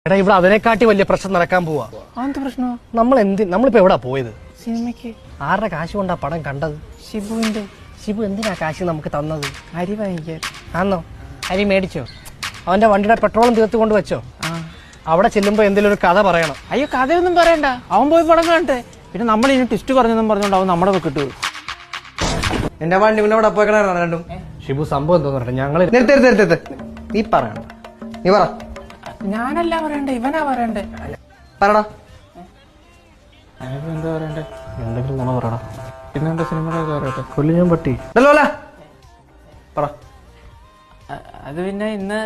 എടാ ഇവിടെ അതിനെക്കാട്ടി വലിയ പ്രശ്നം നടക്കാൻ പോവാ. എന്ത് പ്രശ്നമോ? നമ്മളിപ്പോ എവിടാ പോയത്? സിനിമയ്ക്ക്. ആരുടെ കാശ് കൊണ്ടാ പടം കണ്ടത്? ഷിബുവിന്റെ. ഷിബു എന്തിനാ കാശ് നമുക്ക് തന്നത്? അരി വാങ്ങിക്കാൻ. ആന്നോ? അരി മേടിച്ചോ? അവന്റെ വണ്ടിയുടെ പെട്രോളും തീർത്ത് കൊണ്ട് വെച്ചോ? അവിടെ ചെല്ലുമ്പോ എന്തെങ്കിലും ഒരു കഥ പറയണം. അയ്യോ, കഥയൊന്നും പറയണ്ട, അവൻ പോയി പടം കാണട്ടെ. പിന്നെ നമ്മൾ ഇനി ട്വിസ്റ്റ് പറഞ്ഞെന്നും പറഞ്ഞോണ്ട് അവൻ നമ്മുടെ കിട്ടു. എന്റെ വണ്ടി പിന്നെ അവിടെ പോയിക്കണായിരുന്നു രണ്ടും. ഷിബു സംഭവം എന്തോന്ന് പറഞ്ഞ ഞങ്ങള് നീ പറയണ്ട, നീ പറ. ഞാനല്ല പറയണ്ടേ, ഇവനാ പറയണ്ടേ. പറടാ. എന്താ പറയണ്ടേ? എന്തെങ്കിലും ഗുണം പറയടാ. പിന്നെന്താ സിനിമയുടെ പറയട്ടെ? കൊല്ലി ഞാൻ പട്ടി. പറ. അത് പിന്നെ ഇന്ന്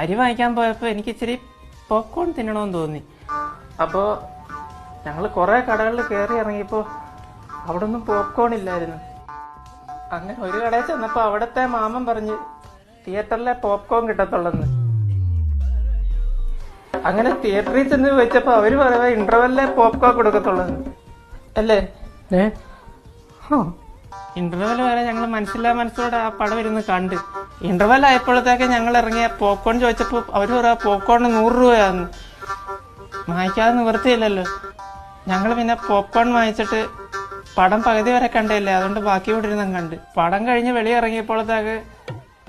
അരി വാങ്ങിക്കാൻ പോയപ്പോ എനിക്ക് ഇച്ചിരി പോപ്കോൺ തിന്നണമെന്ന് തോന്നി. അപ്പോ ഞങ്ങൾ കുറെ കടകളിൽ കയറി ഇറങ്ങിയപ്പോ അവിടെ ഒന്നും പോപ്കോൺ ഇല്ലായിരുന്നു. അങ്ങനെ ഒരു കടയിൽ ചെന്നപ്പോ അവിടത്തെ മാമൻ പറഞ്ഞ് തിയേറ്ററിലെ പോപ്കോൺ കിട്ടത്തുള്ളെന്ന്. അങ്ങനെ തിയേറ്ററിൽ ചെന്ന് വെച്ചപ്പോ അവര് പറയാ ഇന്റർവെല്ലിലെ പോപ്കോൺ കൊടുക്കത്തുള്ളെന്ന്. അല്ലേ? ഇന്റർവെൽ വരെ ഞങ്ങൾ മനസ്സിലോടെ ആ പടം ഇരുന്ന് കണ്ട്. ഇന്റർവെൽ ആയപ്പോഴത്തേക്ക് ഞങ്ങൾ ഇറങ്ങിയ പോപ്കോൺ ചോദിച്ചപ്പോ അവര് പറയാ പോപ്കോണിന് 100 രൂപയാന്ന്. വാങ്ങിക്കാതെ നിവൃത്തിയില്ലല്ലോ. ഞങ്ങൾ പിന്നെ പോപ്കോൺ വാങ്ങിച്ചിട്ട് പടം പകുതി വരെ കണ്ടില്ലേ, അതുകൊണ്ട് ബാക്കി ഇവിടെ ഇരുന്നും കണ്ട്. പടം കഴിഞ്ഞ് വെളിയിറങ്ങിയപ്പോഴത്തേക്ക്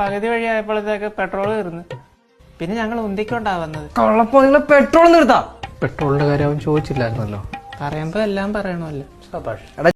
പകുതി വഴി ആയപ്പോഴത്തേക്ക് പെട്രോൾ തീർന്നു. പിന്നെ ഞങ്ങൾ ഉന്തിക്കൊണ്ടാ വന്നത്. കള്ളപ്പോ നിങ്ങൾ പെട്രോൾ നിർത്താം. പെട്രോളിന്റെ കാര്യം അവൻ ചോദിച്ചില്ലായിരുന്നല്ലോ. പറയുമ്പോ എല്ലാം പറയണമല്ലോ. സബാഷ്.